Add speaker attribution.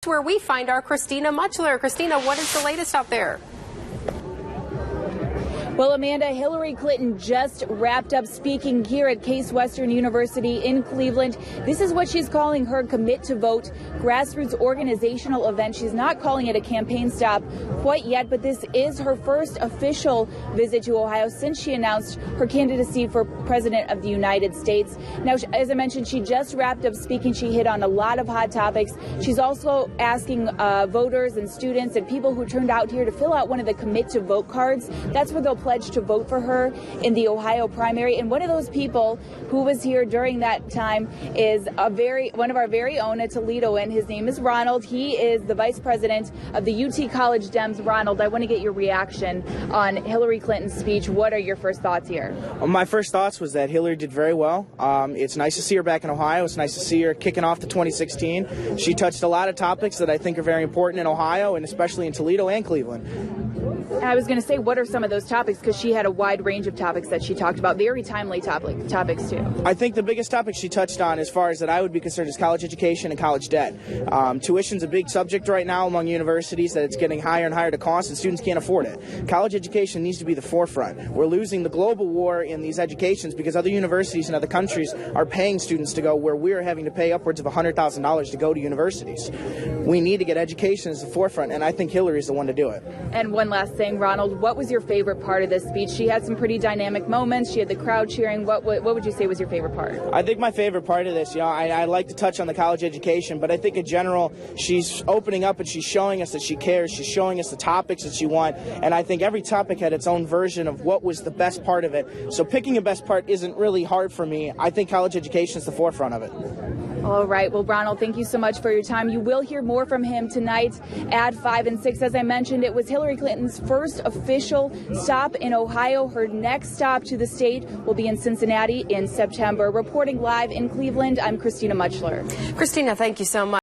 Speaker 1: Where we find our Christina Muchler. Christina, what is the latest out there?
Speaker 2: Well, Amanda, Hillary Clinton just wrapped up speaking here at Case Western University in Cleveland. This is what she's calling her Commit to Vote grassroots organizational event. She's not calling it a campaign stop quite yet, but this is her first official visit to Ohio since she announced her candidacy for President of the United States. Now, as I mentioned, she just wrapped up speaking. She hit on a lot of hot topics. She's also asking voters and students and people who turned out here to fill out one of the Commit to Vote cards. That's where they'll pledge to vote for her in the Ohio primary. And one of those people who was here during that time is one of our very own, a Toledoan. His name is Ronald. He is the vice president of the UT College Dems. Ronald, I want to get your reaction on Hillary Clinton's speech. What are your first thoughts here?
Speaker 3: My first thoughts was that Hillary did very well. It's nice to see her back in Ohio. It's nice to see her kicking off the 2016. She touched a lot of topics that I think are very important in Ohio and especially in Toledo and Cleveland.
Speaker 2: I was going to say, what are some of those topics? Because she had a wide range of topics that she talked about, very timely topics too.
Speaker 3: I think the biggest topic she touched on, as far as that I would be concerned, is college education and college debt. Tuition's a big subject right now among universities, that it's getting higher and higher to cost, and students can't afford it. College education needs to be the forefront. We're losing the global war in these educations because other universities in other countries are paying students to go where we're having to pay upwards of $100,000 to go to universities. We need to get education as the forefront, and I think Hillary's the one to do it.
Speaker 2: And one last thing, Ronald, what was your favorite part of this speech? She had some pretty dynamic moments. She had the crowd cheering. What would you say was your favorite part?
Speaker 3: I think my favorite part of this, I like to touch on the college education, but I think in general, she's opening up and she's showing us that she cares. She's showing us the topics that she wants, and I think every topic had its own version of what was the best part of it. So picking a best part isn't really hard for me. I think college education is the forefront of it.
Speaker 2: All right. Well, Ronald, thank you so much for your time. You will hear more from him tonight at 5 and 6. As I mentioned, it was Hillary Clinton's first official stop in Ohio. Her next stop to the state will be in Cincinnati in September. Reporting live in Cleveland, I'm Christina Muchler.
Speaker 1: Christina, thank you so much.